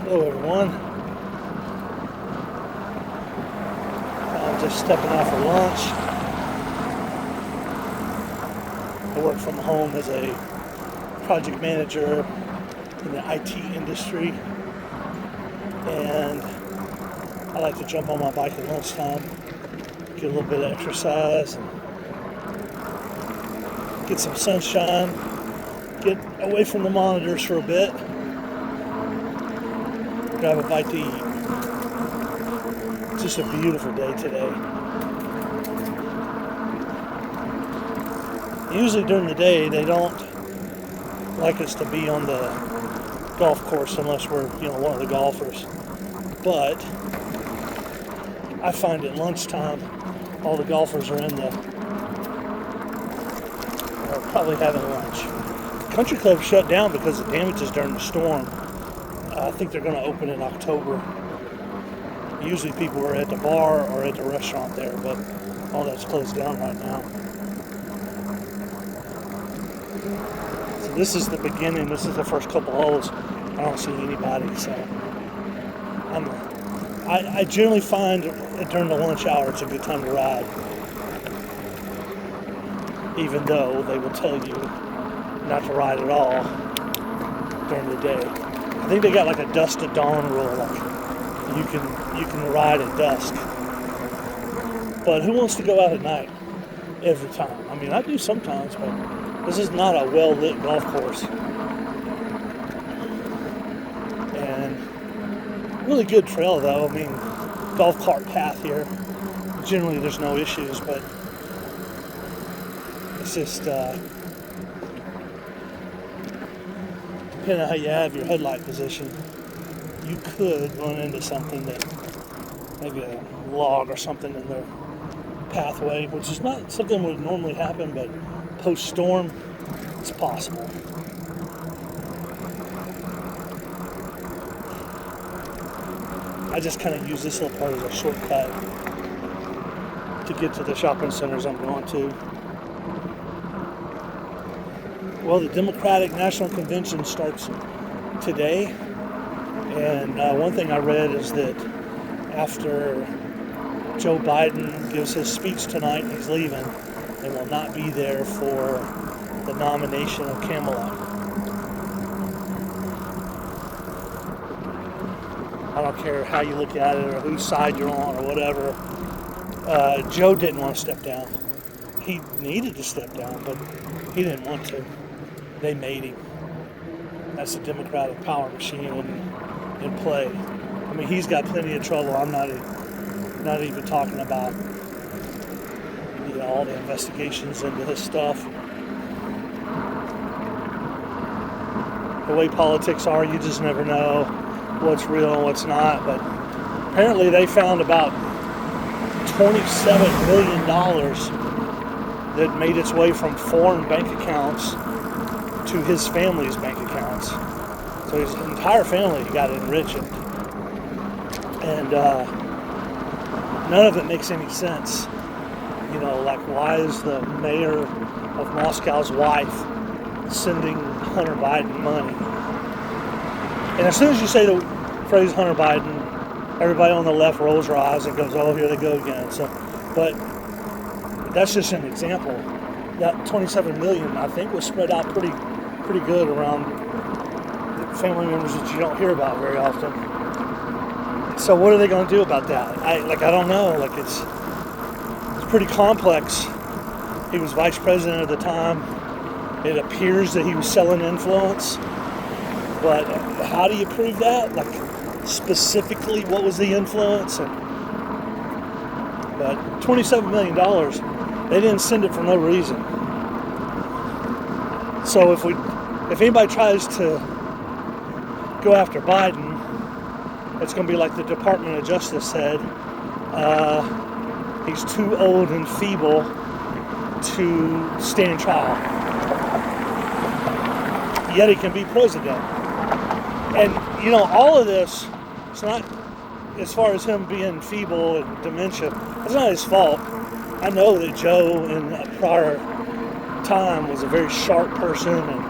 Hello everyone. I'm just stepping out for lunch. I work from home as a project manager in the IT industry, and I like to jump on my bike at lunchtime, get a little bit of exercise, and get some sunshine, get away from the monitors for a bit, grab a bite to eat. It's just a beautiful day today. Usually during the day they don't like us to be on the golf course unless we're, one of the golfers. But I find at lunchtime all the golfers are probably having lunch. Country club shut down because of damages during the storm. I think they're going to open in October. Usually people are at the bar or at the restaurant there, but all that's closed down right now. So this is the beginning. This is the first couple holes. I don't see anybody, so I generally find that during the lunch hour it's a good time to ride, even though they will tell you not to ride at all during the day. I think they got like a dusk to dawn rule, like you can ride at dusk. But who wants to go out at night every time? I mean, I do sometimes, but this is not a well-lit golf course. And really good trail though. I mean, golf cart path here. Generally there's no issues, but it's just depending on how you have your headlight position, you could run into something that maybe a log or something in the pathway, which is not something that would normally happen, but post-storm, it's possible. I just kind of use this little part as a shortcut to get to the shopping centers I'm going to. Well, the Democratic National Convention starts today, and one thing I read is that after Joe Biden gives his speech tonight, he's leaving and will not be there for the nomination of Kamala. I don't care how you look at it or whose side you're on or whatever. Joe didn't want to step down. He needed to step down, but he didn't want to. They made him. That's the Democratic power machine in play. I mean, he's got plenty of trouble. I'm not even talking about all the investigations into his stuff. The way politics are, you just never know what's real and what's not. But apparently they found about $27 million that made its way from foreign bank accounts to his family's bank accounts. So his entire family got enriched. And none of it makes any sense. Like, why is the mayor of Moscow's wife sending Hunter Biden money? And as soon as you say the phrase Hunter Biden, everybody on the left rolls their eyes and goes, oh, here they go again. So, but that's just an example. That $27 million, I think, was spread out pretty good around family members that you don't hear about very often. So what are they going to do about that? I don't know. Like, it's pretty complex. He was vice president at the time. It appears that he was selling influence, but how do you prove that? Like, specifically, what was the influence? But $27 million, they didn't send it for no reason. So if anybody tries to go after Biden, it's going to be like the Department of Justice said. He's too old and feeble to stand trial. Yet he can be president. And, all of this, it's not, as far as him being feeble and dementia, it's not his fault. I know that Joe in a prior time was a very sharp person and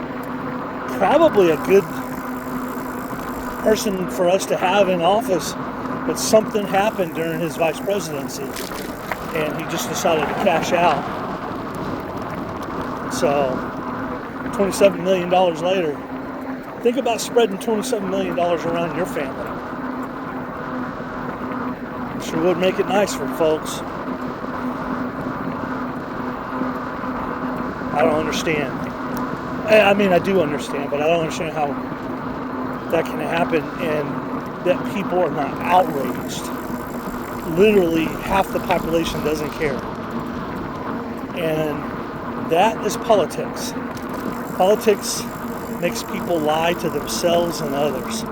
probably a good person for us to have in office, but something happened during his vice presidency, and he just decided to cash out. So, $27 million later, think about spreading $27 million around your family. Sure would make it nice for folks. I don't understand. I mean, I do understand, but I don't understand how that can happen and that people are not outraged. Literally, half the population doesn't care. And that is politics. Politics makes people lie to themselves and others.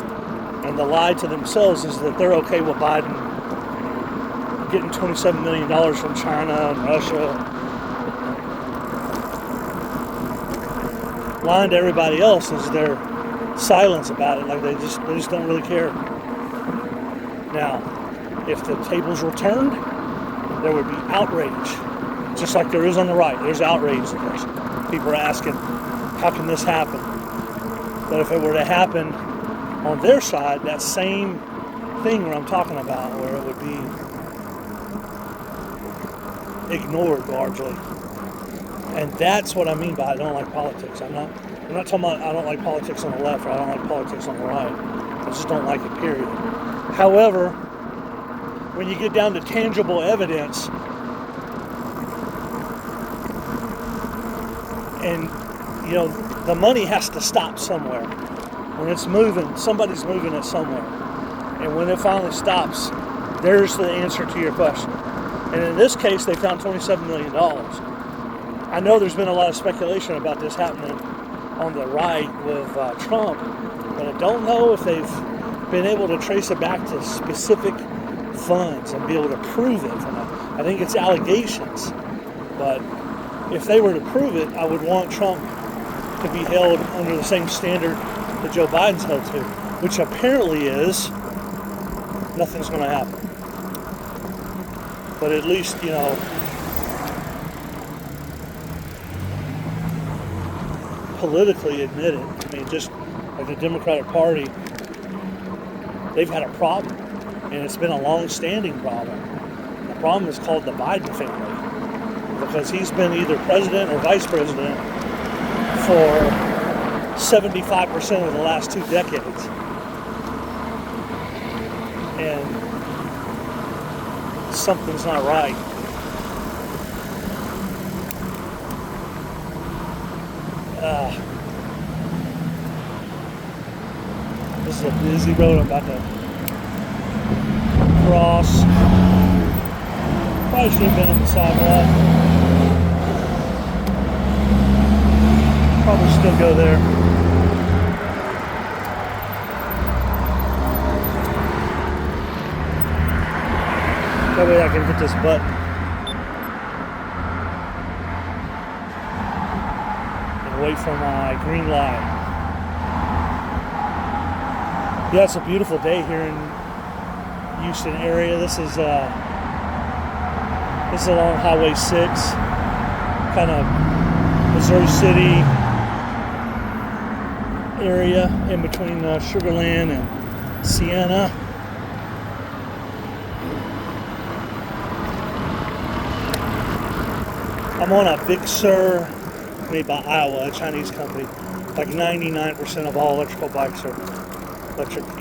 And the lie to themselves is that they're okay with Biden getting $27 million from China and Russia. Lying to everybody else is their silence about it, like they just don't really care. Now, if the tables were turned, there would be outrage, just like there is on the right. There's outrage. People are asking, how can this happen? But if it were to happen on their side, that same thing where I'm talking about, where it would be ignored largely. And that's what I mean by I don't like politics. I'm not talking about I don't like politics on the left or I don't like politics on the right. I just don't like it, period. However, when you get down to tangible evidence, and the money has to stop somewhere. When it's moving, somebody's moving it somewhere. And when it finally stops, there's the answer to your question. And in this case, they found $27 million. I know there's been a lot of speculation about this happening on the right with Trump, but I don't know if they've been able to trace it back to specific funds and be able to prove it. I think it's allegations, but if they were to prove it, I would want Trump to be held under the same standard that Joe Biden's held to, which apparently is nothing's going to happen. But at least, politically admit it. I mean, just like the Democratic Party, they've had a problem, and it's been a long-standing problem. The problem is called the Biden family, because he's been either president or vice president for 75% of the last 2 decades. And something's not right. This is a busy road I'm about to cross. Probably should have been on the sidewalk. Probably still go there. That way I can hit this button and wait for my green light. Yeah, it's a beautiful day here in Houston area. This is along Highway 6, kind of Missouri City area in between Sugar Land and Sienna. I'm on a Big Sur made by Iowa, a Chinese company. Like 99% of all electric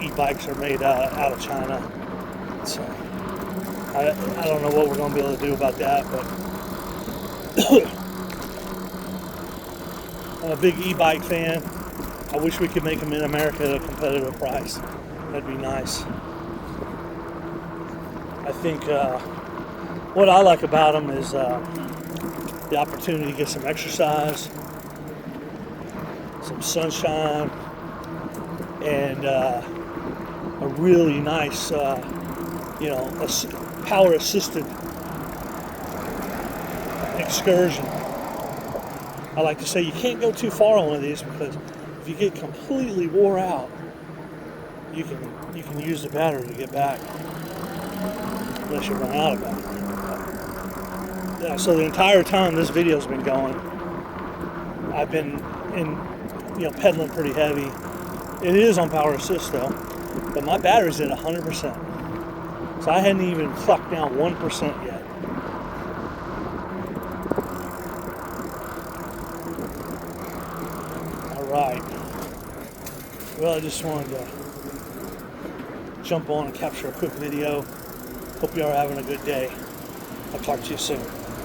e-bikes are made out of China. So I don't know what we're going to be able to do about that, but I'm a big e-bike fan. I wish we could make them in America at a competitive price. That'd be nice. I think what I like about them is the opportunity to get some exercise, some sunshine, and a really nice, power-assisted excursion. I like to say you can't go too far on one of these, because if you get completely wore out, you can use the battery to get back, unless you run out of battery. Yeah, so the entire time this video's been going, I've been pedaling pretty heavy. It is on power assist though. But my battery's at 100%. So I hadn't even clocked down 1% yet. Alright. Well, I just wanted to jump on and capture a quick video. Hope you are having a good day. I'll talk to you soon.